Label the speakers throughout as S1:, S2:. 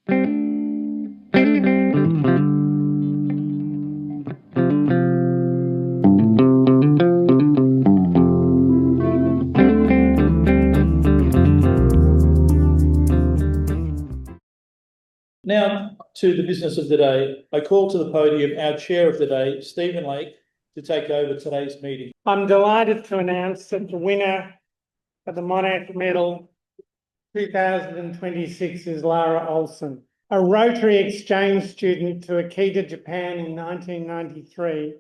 S1: Now to the business of the day. I call to the podium our chair of the day, Stephen Lake, to take over today's meeting.
S2: I'm delighted to announce that the winner of the Monash Medal 2026 is Lara Olsen, a Rotary Exchange Student to Akita, Japan in 1993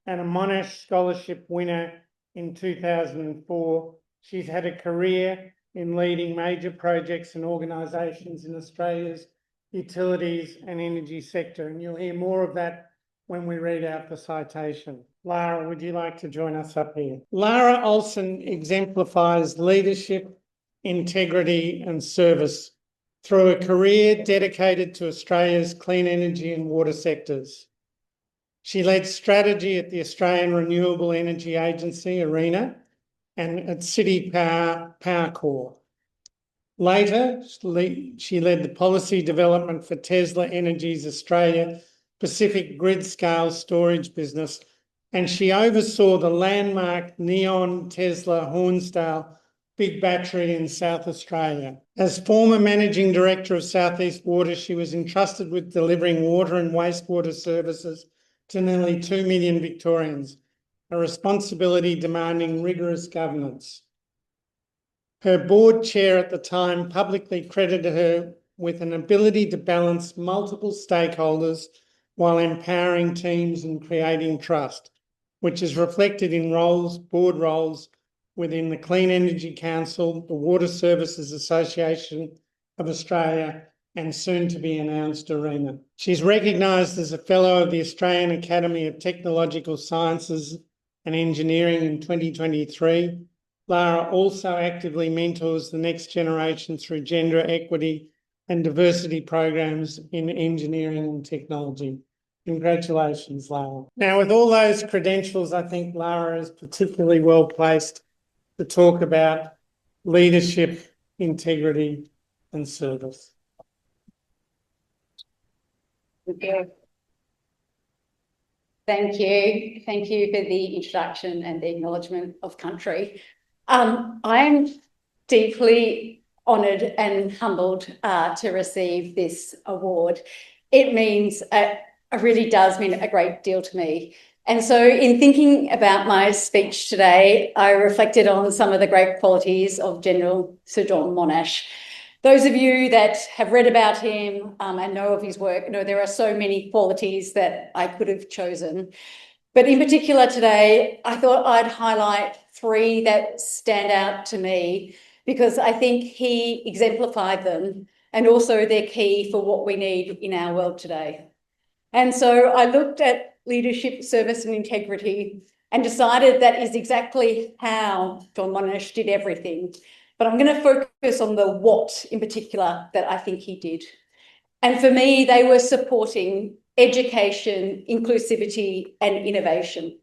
S2: and a Monash Scholarship winner in 2004. She's had a career in leading major projects and organisations in Australia's utilities and energy sector, and you'll hear more of that when we read out the citation. Lara, would you like to join us up here? Lara Olsen exemplifies leadership, integrity and service through a career dedicated to Australia's clean energy and water sectors. She led strategy at the Australian Renewable Energy Agency, ARENA, and at City Power Core. Later, she led the policy development for Tesla Energy's Australia Pacific grid-scale storage business, and she oversaw the landmark Neon Tesla Hornsdale big battery in South Australia. As former Managing Director of South East Water, she was entrusted with delivering water and wastewater services to nearly 2 million Victorians, a responsibility demanding rigorous governance. Her board chair at the time publicly credited her with an ability to balance multiple stakeholders while empowering teams and creating trust, which is reflected in board roles within the Clean Energy Council, the Water Services Association of Australia, and soon to be announced ARENA. She's recognised as a Fellow of the Australian Academy of Technological Sciences and Engineering in 2023. Lara also actively mentors the next generation through gender equity and diversity programs in engineering and technology. Congratulations, Lara. Now, with all those credentials, I think Lara is particularly well placed to talk about leadership, integrity and service.
S3: Thank you. Thank you for the introduction and the acknowledgement of country. I'm deeply honoured and humbled to receive this award. It really does mean a great deal to me. And so in thinking about my speech today, I reflected on some of the great qualities of General Sir John Monash. Those of you that have read about him and know of his work know there are so many qualities that I could have chosen. But in particular today, I thought I'd highlight 3 that stand out to me because I think he exemplified them and also they're key for what we need in our world today. And so I looked at leadership, service and integrity and decided that is exactly how John Monash did everything. But I'm going to focus on the what in particular that I think he did. And for me, they were supporting education, inclusivity and innovation.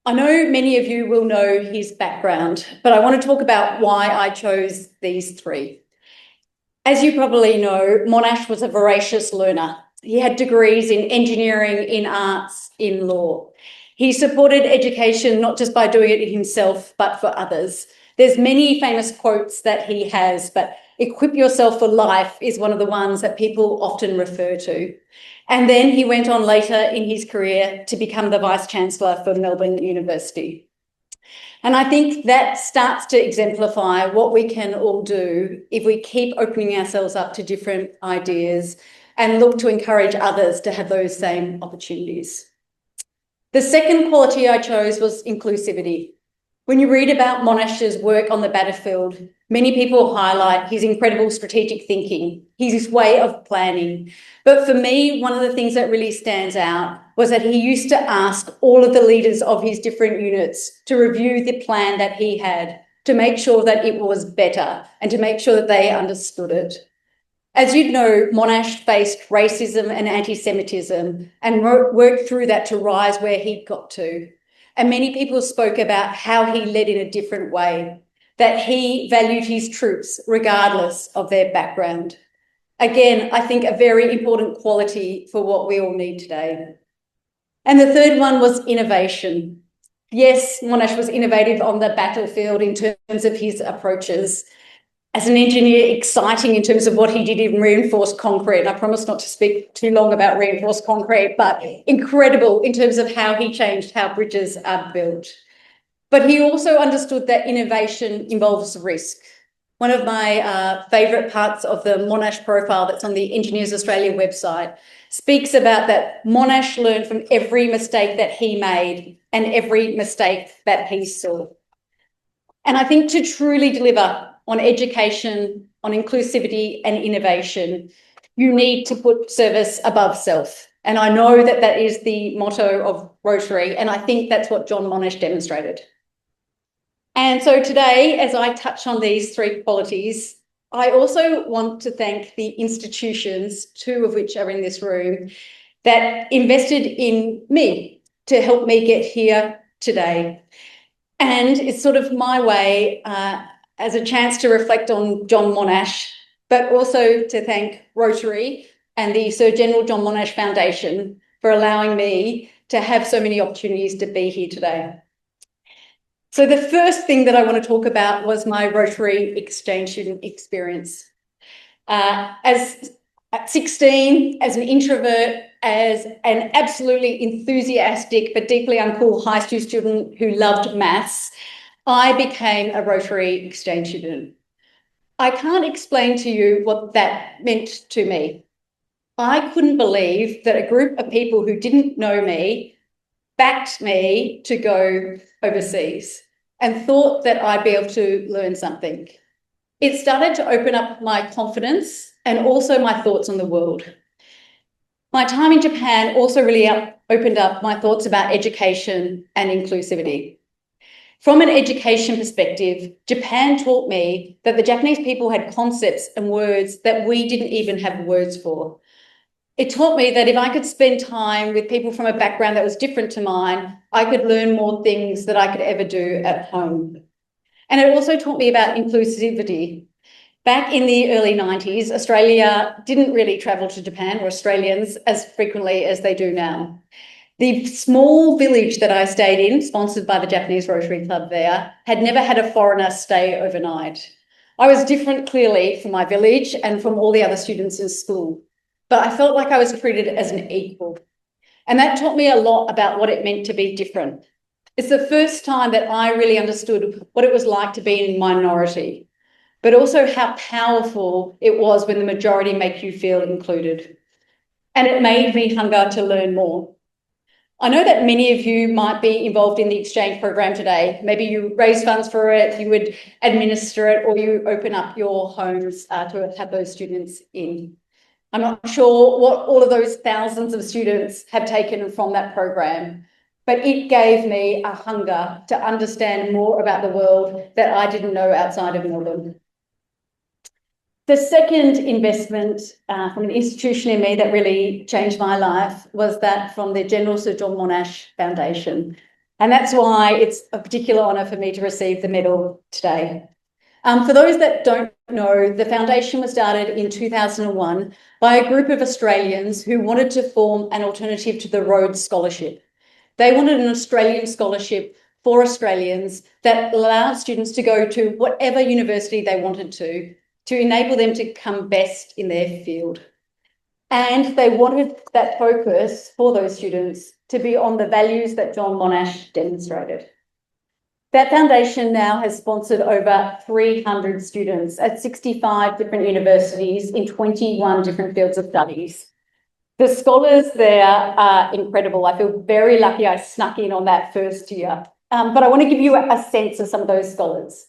S3: I know many of you will know his background, but I want to talk about why I chose these 3. As you probably know, Monash was a voracious learner. He had degrees in engineering, in arts, in law. He supported education not just by doing it himself, but for others. There's many famous quotes that he has, but equip yourself for life is one of the ones that people often refer to. And then he went on later in his career to become the Vice-Chancellor for Melbourne University. And I think that starts to exemplify what we can all do if we keep opening ourselves up to different ideas and look to encourage others to have those same opportunities. The second quality I chose was inclusivity. When you read about Monash's work on the battlefield, many people highlight his incredible strategic thinking, his way of planning. But for me, one of the things that really stands out was that he used to ask all of the leaders of his different units to review the plan that he had to make sure that it was better and to make sure that they understood it. As you know, Monash faced racism and anti-Semitism and worked through that to rise where he got to. And many people spoke about how he led in a different way, that he valued his troops regardless of their background. Again, I think a very important quality for what we all need today. And the third one was innovation. Yes, Monash was innovative on the battlefield in terms of his approaches. As an engineer, exciting in terms of what he did in reinforced concrete. And I promise not to speak too long about reinforced concrete, but incredible in terms of how he changed how bridges are built. But he also understood that innovation involves risk. One of my favourite parts of the Monash profile that's on the Engineers Australia website speaks about that Monash learned from every mistake that he made and every mistake that he saw. And I think to truly deliver on education, on inclusivity and innovation, you need to put service above self. And I know that that is the motto of Rotary, and I think that's what John Monash demonstrated. And so today, as I touch on these three qualities, I also want to thank the institutions, two of which are in this room, that invested in me to help me get here today. And it's sort of my way as a chance to reflect on John Monash, but also to thank Rotary and the Sir General John Monash Foundation for allowing me to have so many opportunities to be here today. So the first thing that I want to talk about was my Rotary Exchange Student experience. As at 16, as an introvert, as an absolutely enthusiastic but deeply uncool high school student who loved maths, I became a Rotary Exchange Student. I can't explain to you what that meant to me. I couldn't believe that a group of people who didn't know me backed me to go overseas and thought that I'd be able to learn something. It started to open up my confidence and also my thoughts on the world. My time in Japan also really opened up my thoughts about education and inclusivity. From an education perspective, Japan taught me that the Japanese people had concepts and words that we didn't even have words for. It taught me that if I could spend time with people from a background that was different to mine, I could learn more things that I could ever do at home. And it also taught me about inclusivity. Back in the early 90s, Australia didn't really travel to Japan, or Australians, as frequently as they do now. The small village that I stayed in, sponsored by the Japanese Rotary Club there, had never had a foreigner stay overnight. I was different, clearly, from my village and from all the other students in school, but I felt like I was treated as an equal. And that taught me a lot about what it meant to be different. It's the first time that I really understood what it was like to be in minority, but also how powerful it was when the majority make you feel included. And it made me hunger to learn more. I know that many of you might be involved in the exchange program today. Maybe you raise funds for it, you would administer it, or you open up your homes to have those students in. I'm not sure what all of those thousands of students have taken from that program, but it gave me a hunger to understand more about the world that I didn't know outside of Melbourne. The second investment from an institution in me that really changed my life was that from the General Sir John Monash Foundation. And that's why it's a particular honour for me to receive the medal today. For those that don't know, the foundation was started in 2001 by a group of Australians who wanted to form an alternative to the Rhodes Scholarship. They wanted an Australian scholarship for Australians that allowed students to go to whatever university they wanted to enable them to come best in their field. And they wanted that focus for those students to be on the values that John Monash demonstrated. That foundation now has sponsored over 300 students at 65 different universities in 21 different fields of studies. The scholars there are incredible. I feel very lucky I snuck in on that first year. But I want to give you a sense of some of those scholars.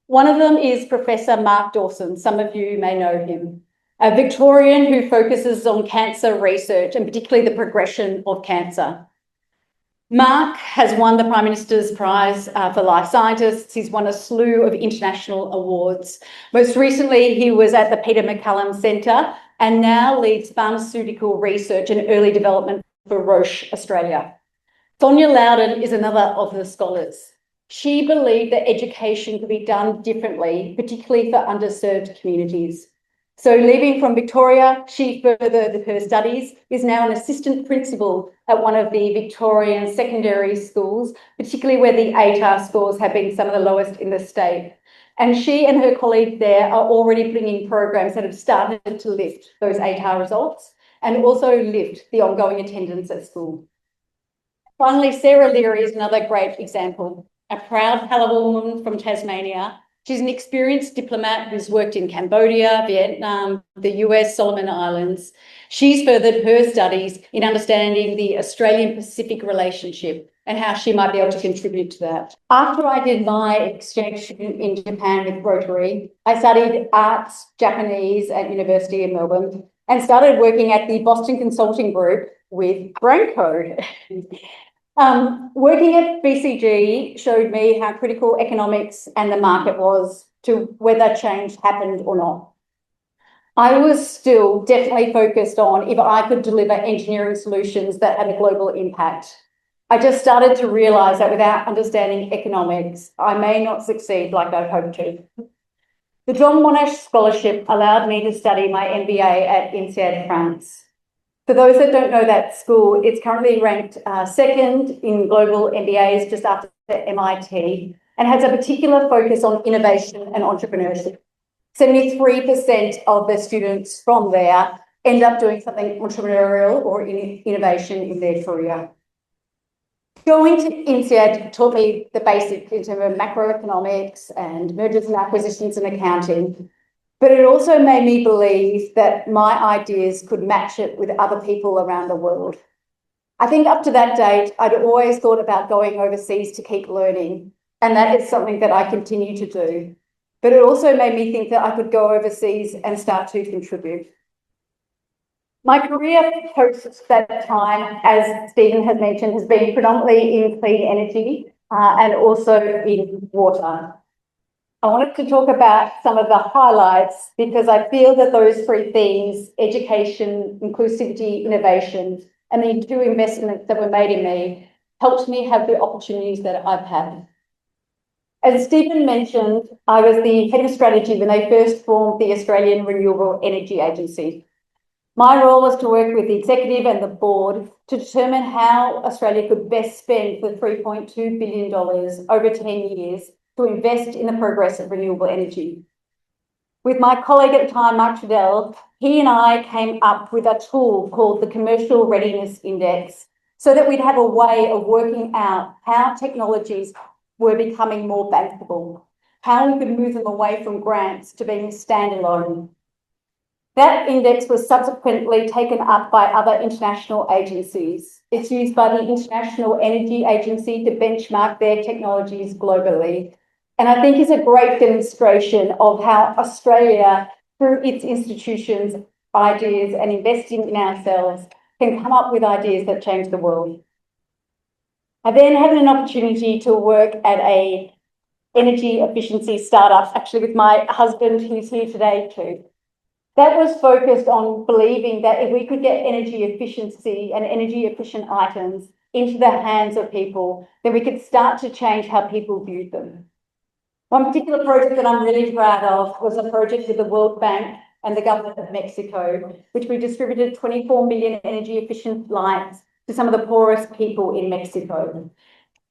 S3: One of them is Professor Mark Dawson. Some of you may know him, a Victorian who focuses on cancer research and particularly the progression of cancer. Mark has won the Prime Minister's Prize for Life Scientists. He's won a slew of international awards. Most recently, he was at the Peter MacCallum Centre and now leads pharmaceutical research and early development for Roche Australia. Sonia Loudon is another of the scholars. She believed that education could be done differently, particularly for underserved communities. So leaving from Victoria, she furthered her studies, is now an assistant principal at one of the Victorian secondary schools, particularly where the ATAR scores have been some of the lowest in the state. And she and her colleagues there are already putting in programs that have started to lift those ATAR results and also lift the ongoing attendance at school. Finally, Sarah Leary is another great example, a proud Palawa woman from Tasmania. She's an experienced diplomat who's worked in Cambodia, Vietnam, the US, Solomon Islands. She's furthered her studies in understanding the Australian-Pacific relationship and how she might be able to contribute to that. After I did my exchange student in Japan with Rotary, I studied arts, Japanese at University of Melbourne and started working at the Boston Consulting Group with Brainco. Working at BCG showed me how critical economics and the market was to whether change happened or not. I was still definitely focused on if I could deliver engineering solutions that had a global impact. I just started to realise that without understanding economics, I may not succeed like I'd hoped to. The John Monash Scholarship allowed me to study my MBA at INSEAD, France. For those that don't know that school, it's currently ranked second in global MBAs just after MIT and has a particular focus on innovation and entrepreneurship. 73% of the students from there end up doing something entrepreneurial or innovation in their career. Going to INSEAD taught me the basics in terms of macroeconomics and mergers and acquisitions and accounting. But it also made me believe that my ideas could match it with other people around the world. I think up to that date, I'd always thought about going overseas to keep learning, and that is something that I continue to do. But it also made me think that I could go overseas and start to contribute. My career post that time, as Stephen has mentioned, has been predominantly in clean energy and also in water. I wanted to talk about some of the highlights because I feel that those three things, education, inclusivity, innovation, and the two investments that were made in me, helped me have the opportunities that I've had. As Stephen mentioned, I was the head of strategy when they first formed the Australian Renewable Energy Agency. My role was to work with the executive and the board to determine how Australia could best spend the $3.2 billion over 10 years to invest in the progress of renewable energy. With my colleague at the time, Mark Trudell, he and I came up with a tool called the Commercial Readiness Index so that we'd have a way of working out how technologies were becoming more bankable, how we could move them away from grants to being standalone. That index was subsequently taken up by other international agencies. It's used by the International Energy Agency to benchmark their technologies globally. And I think is a great demonstration of how Australia, through its institutions, ideas and investing in ourselves, can come up with ideas that change the world. I then had an opportunity to work at an energy efficiency startup, actually with my husband, who's here today too. That was focused on believing that if we could get energy efficiency and energy efficient items into the hands of people, then we could start to change how people viewed them. One particular project that I'm really proud of was a project with the World Bank and the government of Mexico, which we distributed 24 million energy efficient lights to some of the poorest people in Mexico,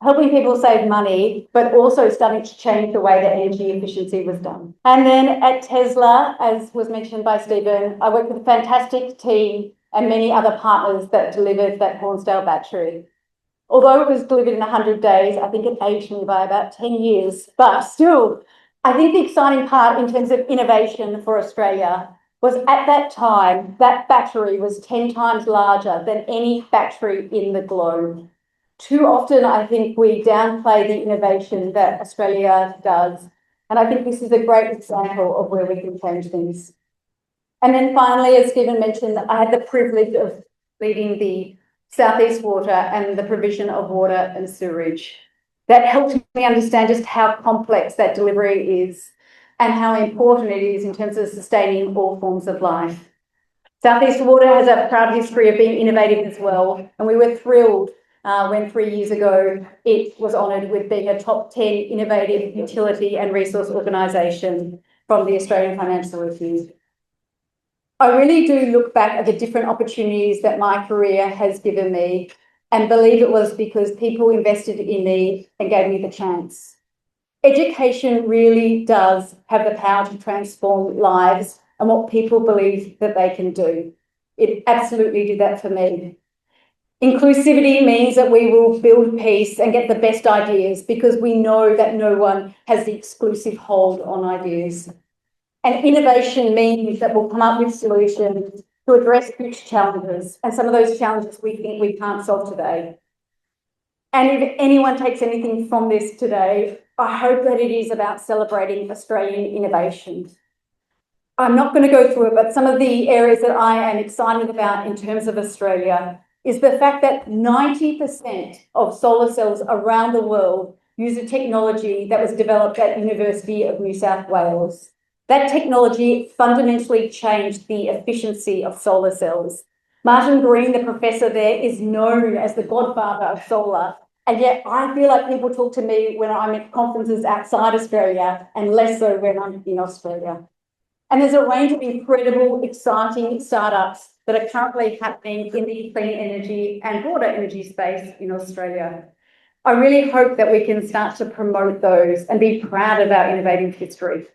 S3: helping people save money, but also starting to change the way that energy efficiency was done. And then at Tesla, as was mentioned by Stephen, I worked with a fantastic team and many other partners that delivered that Hornsdale battery. Although it was delivered in 100 days, I think it aged me by about 10 years. But still, I think the exciting part in terms of innovation for Australia was at that time, that battery was 10 times larger than any battery in the globe. Too often, I think we downplay the innovation that Australia does. And I think this is a great example of where we can change things. And then finally, as Stephen mentioned, I had the privilege of leading the Southeast Water and the provision of water and sewerage. That helped me understand just how complex that delivery is and how important it is in terms of sustaining all forms of life. Southeast Water has a proud history of being innovative as well, and we were thrilled when 3 years ago it was honoured with being a top 10 innovative utility and resource organisation from the Australian Financial Review. I really do look back at the different opportunities that my career has given me and believe it was because people invested in me and gave me the chance. Education really does have the power to transform lives and what people believe that they can do. It absolutely did that for me. Inclusivity means that we will build peace and get the best ideas because we know that no one has the exclusive hold on ideas. And innovation means that we'll come up with solutions to address future challenges. And some of those challenges we think we can't solve today. And if anyone takes anything from this today, I hope that it is about celebrating Australian innovation. I'm not going to go through it, but some of the areas that I am excited about in terms of Australia is the fact that 90% of solar cells around the world use a technology that was developed at University of New South Wales. That technology fundamentally changed the efficiency of solar cells. Martin Green, the professor there, is known as the godfather of solar. And yet I feel like people talk to me when I'm at conferences outside Australia and less so when I'm in Australia. And there's a range of incredible, exciting startups that are currently happening in the clean energy and broader energy space in Australia. I really hope that we can start to promote those and be proud of our innovative history.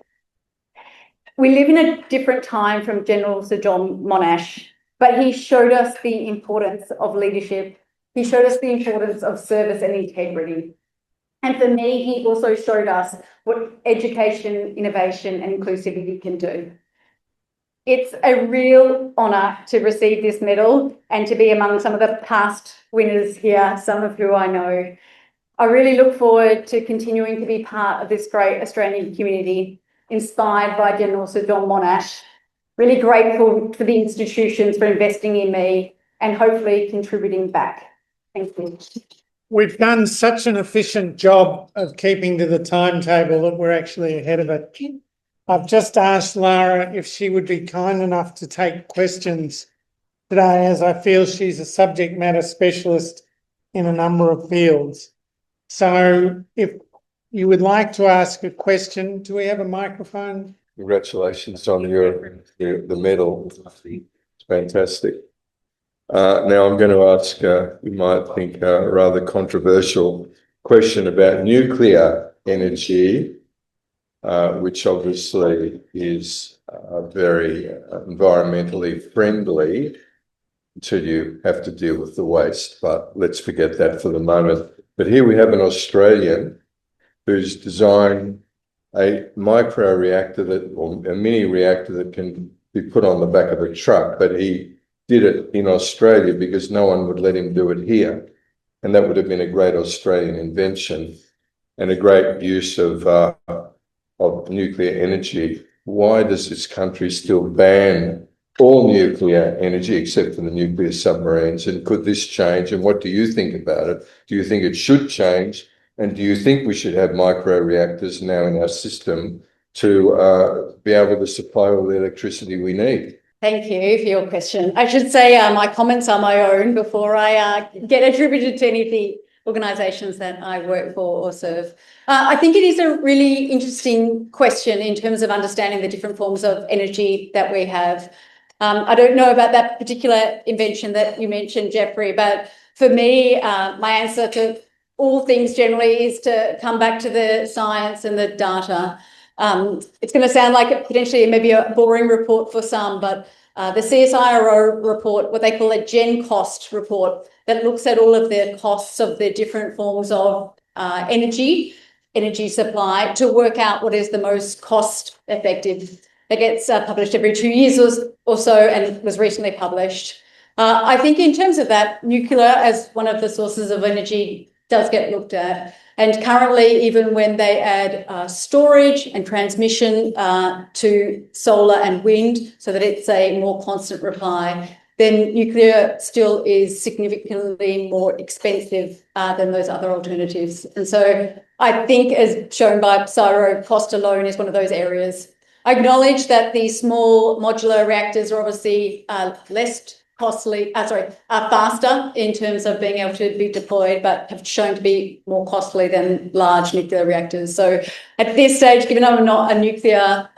S3: We live in a different time from General Sir John Monash, but he showed us the importance of leadership. He showed us the importance of service and integrity. And for me, he also showed us what education, innovation and inclusivity can do. It's a real honour to receive this medal and to be among some of the past winners here, some of who I know. I really look forward to continuing to be part of this great Australian community, inspired by General Sir John Monash. Really grateful for the institutions for investing in me and hopefully contributing back. Thank you.
S2: We've done such an efficient job of keeping to the timetable that we're actually ahead of it. I've just asked Lara if she would be kind enough to take questions today, as I feel she's a subject matter specialist in a number of fields. So if you would like to ask a question, do we have a microphone?
S4: Congratulations on the medal. It's fantastic. Now I'm going to ask, you might think, a rather controversial question about nuclear energy, which obviously is very environmentally friendly until you have to deal with the waste. But let's forget that for the moment. But here we have an Australian who's designed a micro reactor or a mini reactor that can be put on the back of a truck, but he did it in Australia because no one would let him do it here. And that would have been a great Australian invention and a great use of nuclear energy. Why does this country still ban all nuclear energy except for the nuclear submarines? And could this change? And what do you think about it? Do you think it should change? And do you think we should have micro reactors now in our system to be able to supply all the electricity we need?
S3: Thank you for your question. I should say my comments are my own before I get attributed to any of the organisations that I work for or serve. I think it is a really interesting question in terms of understanding the different forms of energy that we have. I don't know about that particular invention that you mentioned, Jeffrey, but for me, my answer to all things generally is to come back to the science and the data. It's going to sound like potentially maybe a boring report for some, but the CSIRO report, what they call a Gen Cost report, that looks at all of the costs of the different forms of energy supply to work out what is the most cost effective. It gets published every 2 years or so and was recently published. I think in terms of that, nuclear as one of the sources of energy does get looked at. And currently, even when they add storage and transmission to solar and wind so that it's a more constant reply, then nuclear still is significantly more expensive than those other alternatives. And so I think, as shown by CSIRO, cost alone is one of those areas. I acknowledge that the small modular reactors are obviously less faster in terms of being able to be deployed, but have shown to be more costly than large nuclear reactors. So at this stage, given I'm not a nuclear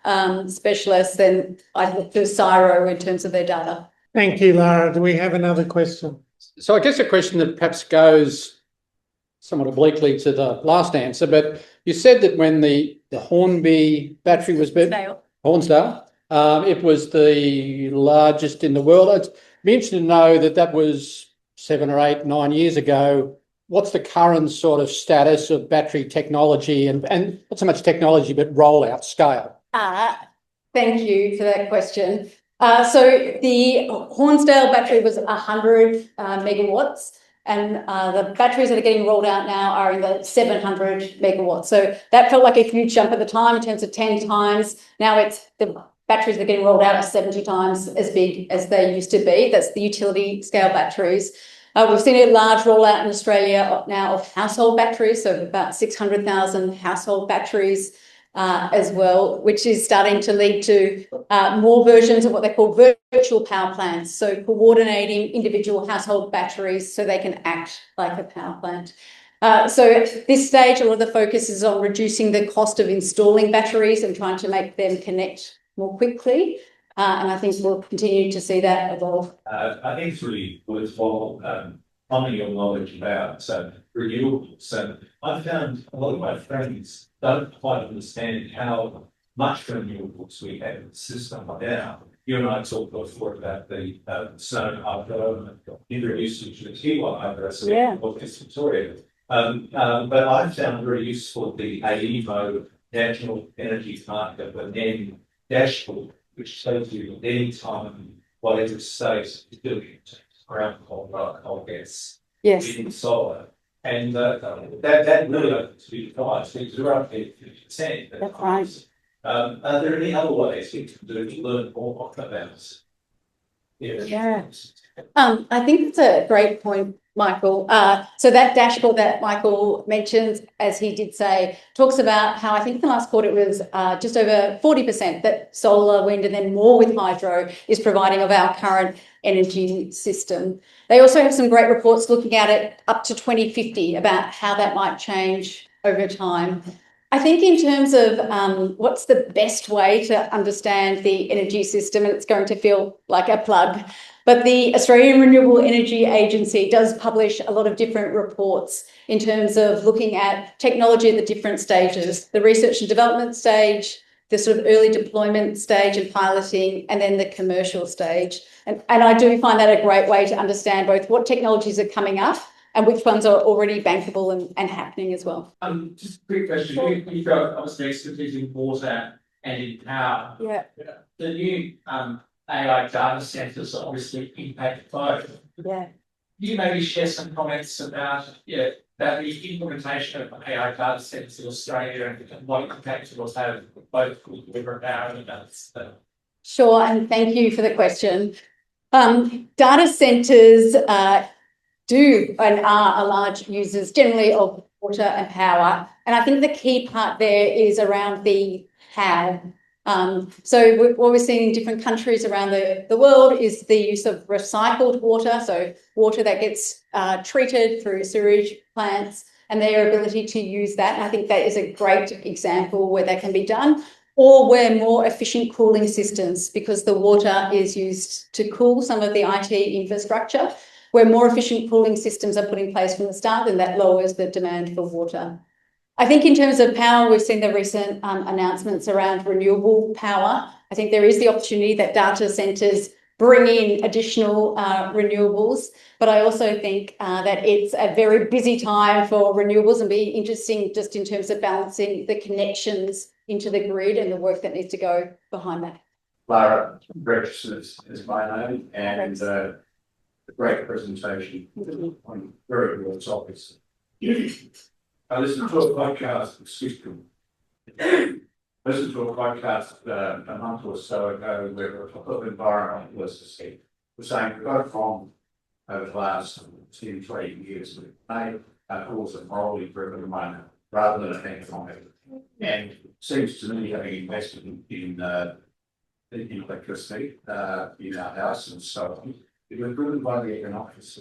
S3: specialist, then I'd look to CSIRO in terms of their data.
S2: Thank you, Lara. Do we have another question?
S5: So I guess a question that perhaps goes somewhat obliquely to the last answer, but you said that when the Hornby battery was built, Hornsdale, it was the largest in the world. I'd be interested to know that was 7 or 8, 9 years ago. What's the current sort of status of battery technology and not so much technology, but rollout scale?
S3: Thank you for that question. So the Hornsdale battery was 100 megawatts, and the batteries that are getting rolled out now are in the 700 megawatts. So that felt like a huge jump at the time in terms of 10 times. Now it's the batteries that are getting rolled out are 70 times as big as they used to be. That's the utility scale batteries. We've seen a large rollout in Australia now of household batteries, so about 600,000 household batteries as well, which is starting to lead to more versions of what they call virtual power plants. So coordinating individual household batteries so they can act like a power plant. So at this stage, a lot of the focus is on reducing the cost of installing batteries and trying to make them connect more quickly. And I think we'll continue to see that evolve.
S6: I think it's really worthwhile plumbing your knowledge about renewables. And I've found a lot of my friends don't quite understand how much renewables we have in the system now. You and I talked before about the snow hydro and introducing to the Kiwi hydro of this Victoria. But I found very useful the AEMO National Energy Market, the NEM dashboard, which shows you at any time whatever state is doing around coal gas, wind, solar. And that really opens to be devised because we're up there 50%.
S3: That's right.
S6: Are there any other ways we can do to learn more about this?
S3: I think it's a great point, Michael. So that dashboard that Michael mentioned, as he did say, talks about how I think the last quarter it was just over 40% that solar, wind, and then more with hydro is providing of our current energy system. They also have some great reports looking at it up to 2050 about how that might change over time. I think in terms of what's the best way to understand the energy system, and it's going to feel like a plug, but the Australian Renewable Energy Agency does publish a lot of different reports in terms of looking at technology at the different stages, the research and development stage, the sort of early deployment stage and piloting, and then the commercial stage. And I do find that a great way to understand both what technologies are coming up and which ones are already bankable and happening as well.
S7: Just a quick question. Sure. You've got obviously expertise in water and in power.
S3: Yeah.
S7: The new AI data centres obviously impact both.
S3: Yeah.
S7: Can you maybe share some comments about the implementation of AI data centres in Australia and what impact it will have both with river power and balance?
S3: Sure, and thank you for the question. Data centres do and are large users generally of water and power. And I think the key part there is around the how. So what we're seeing in different countries around the world is the use of recycled water, so water that gets treated through sewage plants and their ability to use that. And I think that is a great example where that can be done, or where more efficient cooling systems, because the water is used to cool some of the IT infrastructure, where more efficient cooling systems are put in place from the start, then that lowers the demand for water. I think in terms of power, we've seen the recent announcements around renewable power. I think there is the opportunity that data centres bring in additional renewables, but I also think that it's a very busy time for renewables and be interesting just in terms of balancing the connections into the grid and the work that needs to go behind that.
S6: Lara, Rex is my name, and a great presentation on very broad topics. I listened to a podcast, a month or so ago where a couple of environmentalists were saying we've got from over the last 10, 20 years, we've made cause a morally driven one rather than an economic. And it seems to me, having invested in electricity in our house and so on, It was driven by the economics.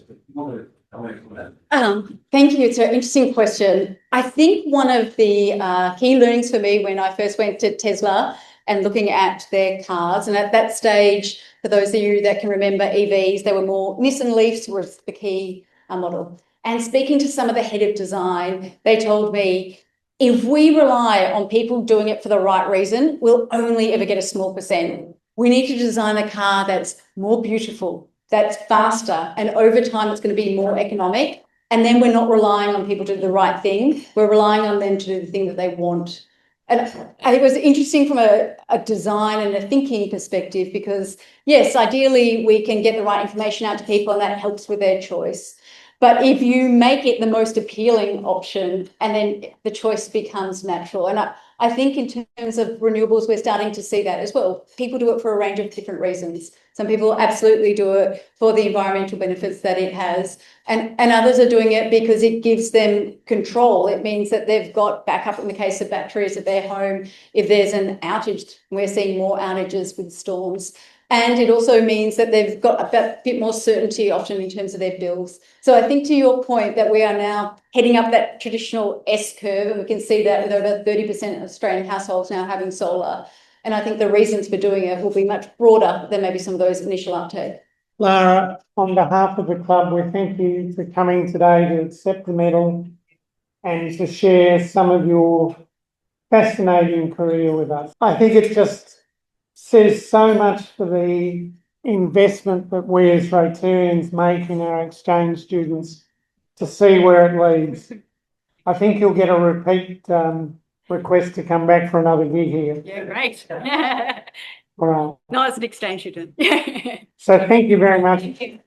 S3: Thank you. It's an interesting question. I think one of the key learnings for me when I first went to Tesla and looking at their cars, and at that stage, for those of you that can remember EVs, they were more Nissan Leafs was the key model. And speaking to some of the head of design, they told me, if we rely on people doing it for the right reason, we'll only ever get a small percent. We need to design a car that's more beautiful, that's faster, and over time it's going to be more economic. And then we're not relying on people to do the right thing. We're relying on them to do the thing that they want. And it was interesting from a design and a thinking perspective because, yes, ideally we can get the right information out to people and that helps with their choice. But if you make it the most appealing option and then the choice becomes natural. And I think in terms of renewables, we're starting to see that as well. People do it for a range of different reasons. Some people absolutely do it for the environmental benefits that it has. And others are doing it because it gives them control. It means that they've got backup in the case of batteries at their home. If there's an outage, we're seeing more outages with storms. And it also means that they've got a bit more certainty often in terms of their bills. So I think to your point that we are now heading up that traditional S curve, and we can see that with over 30% of Australian households now having solar. And I think the reasons for doing it will be much broader than maybe some of those initial uptake.
S2: Lara, on behalf of the club, we thank you for coming today to accept the medal and to share some of your fascinating career with us. I think it just says so much for the investment that we as Rotarians make in our exchange students to see where it leads. I think you'll get a repeat request to come back for another gig here.
S3: Yeah, great.
S2: All right.
S3: No, as an exchange student.
S2: So thank you very much.
S3: Thank you.